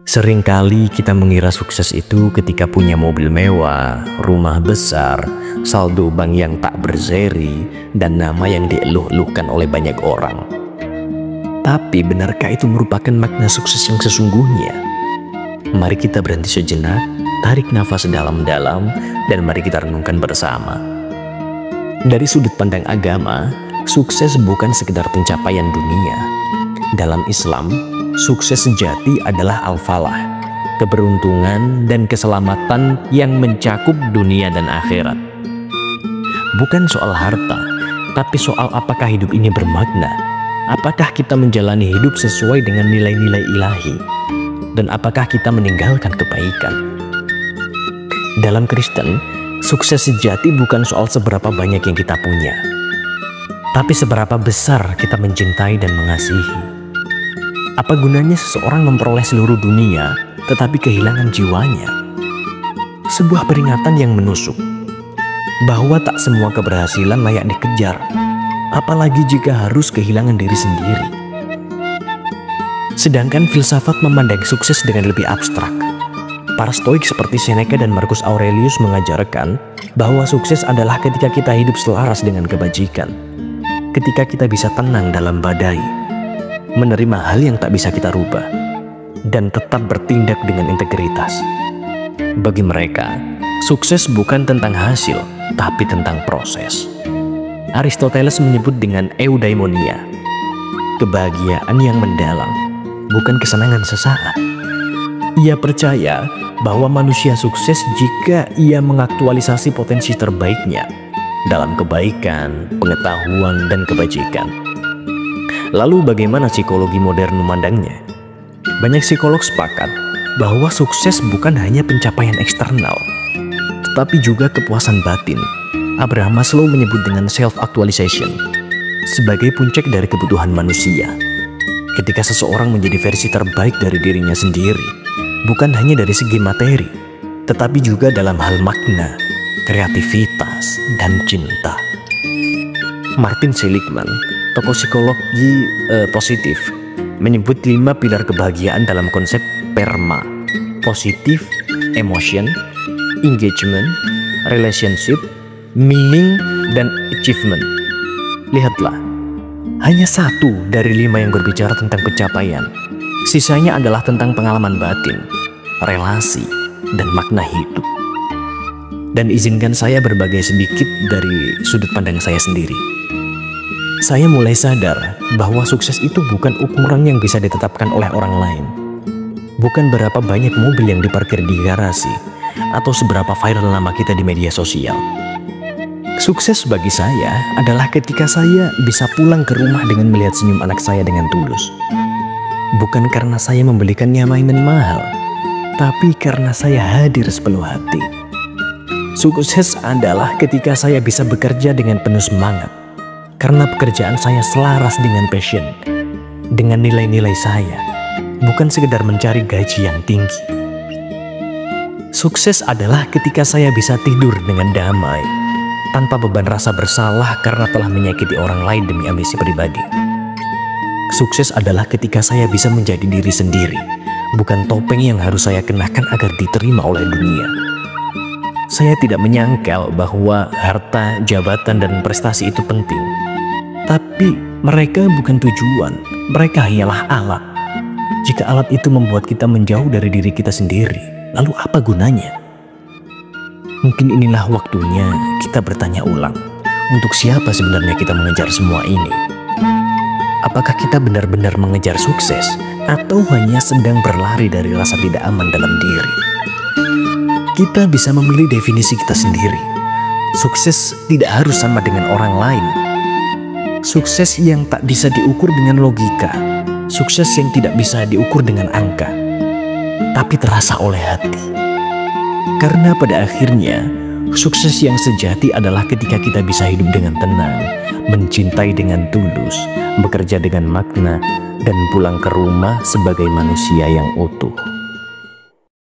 Seringkali kita mengira sukses itu ketika punya mobil mewah, rumah besar, saldo bank yang tak berseri, dan nama yang dieluh-eluhkan oleh banyak orang. Tapi benarkah itu merupakan makna sukses yang sesungguhnya? Mari kita berhenti sejenak, tarik nafas dalam-dalam, dan mari kita renungkan bersama. Dari sudut pandang agama, sukses bukan sekedar pencapaian dunia. Dalam Islam, sukses sejati adalah al-falah, keberuntungan dan keselamatan yang mencakup dunia dan akhirat. Bukan soal harta, tapi soal apakah hidup ini bermakna. Apakah kita menjalani hidup sesuai dengan nilai-nilai ilahi? Dan apakah kita meninggalkan kebaikan? Dalam Kristen, sukses sejati bukan soal seberapa banyak yang kita punya, tapi seberapa besar kita mencintai dan mengasihi. Apa gunanya seseorang memperoleh seluruh dunia, tetapi kehilangan jiwanya? Sebuah peringatan yang menusuk, bahwa tak semua keberhasilan layak dikejar, apalagi jika harus kehilangan diri sendiri. Sedangkan filsafat memandang sukses dengan lebih abstrak. Para stoik seperti Seneca dan Marcus Aurelius mengajarkan bahwa sukses adalah ketika kita hidup selaras dengan kebajikan, ketika kita bisa tenang dalam badai, menerima hal yang tak bisa kita rubah, dan tetap bertindak dengan integritas. Bagi mereka, sukses bukan tentang hasil, tapi tentang proses. Aristoteles menyebut dengan eudaimonia, kebahagiaan yang mendalam, bukan kesenangan sesaat. Ia percaya bahwa manusia sukses jika ia mengaktualisasi potensi terbaiknya dalam kebaikan, pengetahuan, dan kebajikan. Lalu bagaimana psikologi modern memandangnya? Banyak psikolog sepakat bahwa sukses bukan hanya pencapaian eksternal, tetapi juga kepuasan batin. Abraham Maslow menyebut dengan self-actualization sebagai puncak dari kebutuhan manusia. Ketika seseorang menjadi versi terbaik dari dirinya sendiri, bukan hanya dari segi materi, tetapi juga dalam hal makna, kreativitas, dan cinta. Martin Seligman, tokoh psikologi positif, menyebut 5 pilar kebahagiaan dalam konsep PERMA: positif, emotion, engagement, relationship, meaning, dan achievement. Lihatlah, hanya 1 dari 5 yang berbicara tentang pencapaian. Sisanya adalah tentang pengalaman batin, relasi, dan makna hidup. Dan izinkan saya berbagi sedikit dari sudut pandang saya sendiri. Saya mulai sadar bahwa sukses itu bukan ukuran yang bisa ditetapkan oleh orang lain. Bukan berapa banyak mobil yang diparkir di garasi, atau seberapa viral nama kita di media sosial. Sukses bagi saya adalah ketika saya bisa pulang ke rumah dengan melihat senyum anak saya dengan tulus. Bukan karena saya membelikannya mainan mahal, tapi karena saya hadir sepenuh hati. Sukses adalah ketika saya bisa bekerja dengan penuh semangat, karena pekerjaan saya selaras dengan passion, dengan nilai-nilai saya, bukan sekedar mencari gaji yang tinggi. Sukses adalah ketika saya bisa tidur dengan damai, tanpa beban rasa bersalah karena telah menyakiti orang lain demi ambisi pribadi. Sukses adalah ketika saya bisa menjadi diri sendiri, bukan topeng yang harus saya kenakan agar diterima oleh dunia. Saya tidak menyangkal bahwa harta, jabatan, dan prestasi itu penting. Tapi mereka bukan tujuan, mereka hanyalah alat. Jika alat itu membuat kita menjauh dari diri kita sendiri, lalu apa gunanya? Mungkin inilah waktunya kita bertanya ulang, untuk siapa sebenarnya kita mengejar semua ini? Apakah kita benar-benar mengejar sukses, atau hanya sedang berlari dari rasa tidak aman dalam diri? Kita bisa memilih definisi kita sendiri. Sukses tidak harus sama dengan orang lain. Sukses yang tak bisa diukur dengan logika, sukses yang tidak bisa diukur dengan angka, tapi terasa oleh hati. Karena pada akhirnya, sukses yang sejati adalah ketika kita bisa hidup dengan tenang, mencintai dengan tulus, bekerja dengan makna, dan pulang ke rumah sebagai manusia yang utuh.